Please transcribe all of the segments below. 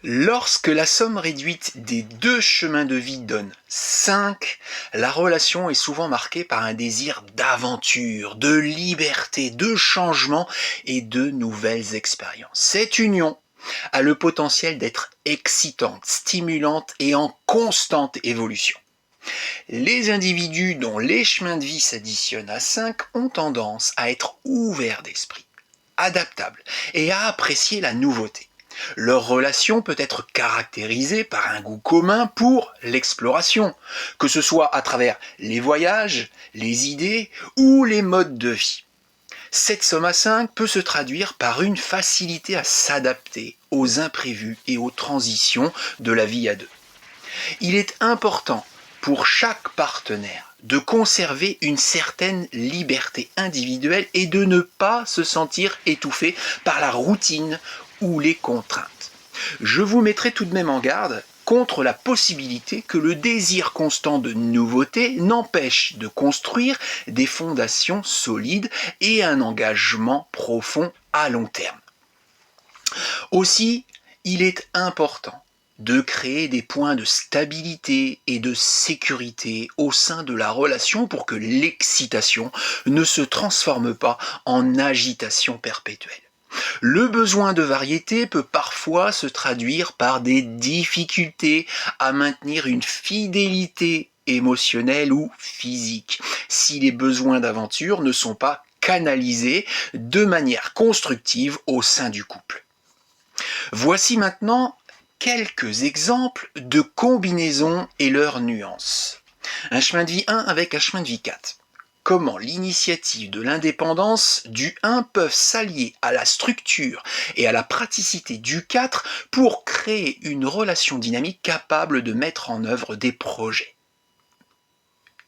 Lorsque la somme réduite des deux chemins de vie donne 5, la relation est souvent marquée par un désir d'aventure, de liberté, de changement et de nouvelles expériences. Cette union a le potentiel d'être excitante, stimulante et en constante évolution. Les individus dont les chemins de vie s'additionnent à 5 ont tendance à être ouverts d'esprit, adaptables et à apprécier la nouveauté. Leur relation peut être caractérisée par un goût commun pour l'exploration, que ce soit à travers les voyages, les idées ou les modes de vie. Cette somme à 5 peut se traduire par une facilité à s'adapter aux imprévus et aux transitions de la vie à deux. Il est important pour chaque partenaire de conserver une certaine liberté individuelle et de ne pas se sentir étouffé par la routine ou les contraintes. Je vous mettrai tout de même en garde contre la possibilité que le désir constant de nouveauté n'empêche de construire des fondations solides et un engagement profond à long terme. Aussi, il est important de créer des points de stabilité et de sécurité au sein de la relation pour que l'excitation ne se transforme pas en agitation perpétuelle. Le besoin de variété peut parfois se traduire par des difficultés à maintenir une fidélité émotionnelle ou physique, si les besoins d'aventure ne sont pas canalisés de manière constructive au sein du couple. Voici maintenant quelques exemples de combinaisons et leurs nuances. Un chemin de vie 1 avec un chemin de vie 4. Comment l'initiative de l'indépendance du 1 peuvent s'allier à la structure et à la praticité du 4 pour créer une relation dynamique capable de mettre en œuvre des projets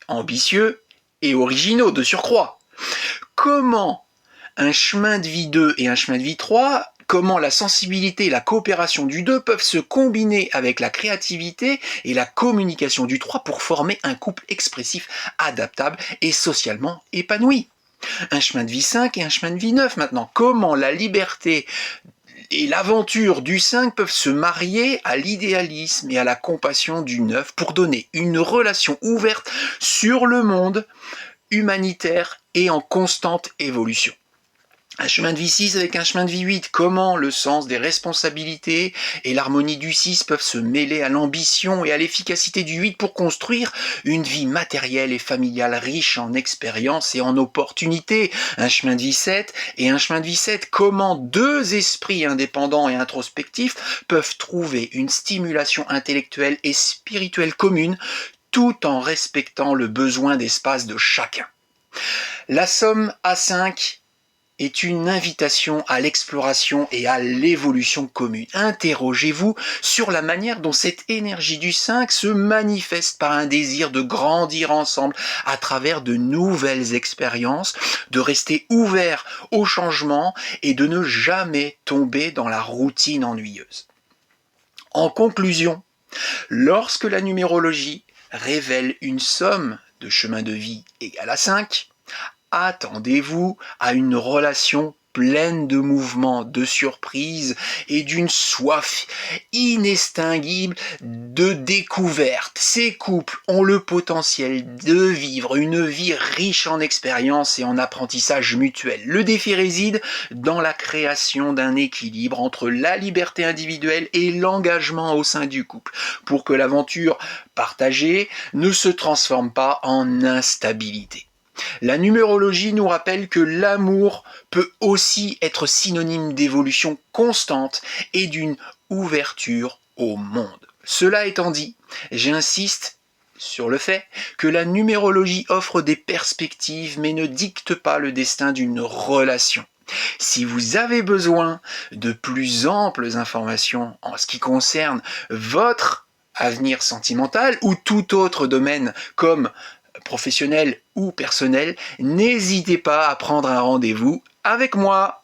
ambitieux et originaux de surcroît. Comment un chemin de vie 2 et un chemin de vie 3, comment la sensibilité et la coopération du 2 peuvent se combiner avec la créativité et la communication du 3 pour former un couple expressif, adaptable et socialement épanoui. Un chemin de vie 5 et un chemin de vie 9 maintenant. Comment la liberté et l'aventure du 5 peuvent se marier à l'idéalisme et à la compassion du 9 pour donner une relation ouverte sur le monde, humanitaire et en constante évolution. Un chemin de vie 6 avec un chemin de vie 8, comment le sens des responsabilités et l'harmonie du 6 peuvent se mêler à l'ambition et à l'efficacité du 8 pour construire une vie matérielle et familiale riche en expériences et en opportunités. Un chemin de vie 7 et un chemin de vie 7, comment deux esprits indépendants et introspectifs peuvent trouver une stimulation intellectuelle et spirituelle commune tout en respectant le besoin d'espace de chacun. La somme A5 est une invitation à l'exploration et à l'évolution commune. Interrogez-vous sur la manière dont cette énergie du 5 se manifeste par un désir de grandir ensemble à travers de nouvelles expériences, de rester ouvert au changement et de ne jamais tomber dans la routine ennuyeuse. En conclusion, lorsque la numérologie révèle une somme de chemins de vie égale à 5, attendez-vous à une relation pleine de mouvements, de surprises et d'une soif inextinguible de découverte. Ces couples ont le potentiel de vivre une vie riche en expériences et en apprentissage mutuel. Le défi réside dans la création d'un équilibre entre la liberté individuelle et l'engagement au sein du couple, pour que l'aventure partagée ne se transforme pas en instabilité. La numérologie nous rappelle que l'amour peut aussi être synonyme d'évolution constante et d'une ouverture au monde. Cela étant dit, j'insiste sur le fait que la numérologie offre des perspectives mais ne dicte pas le destin d'une relation. Si vous avez besoin de plus amples informations en ce qui concerne votre avenir sentimental ou tout autre domaine comme professionnel ou personnel, n'hésitez pas à prendre un rendez-vous avec moi.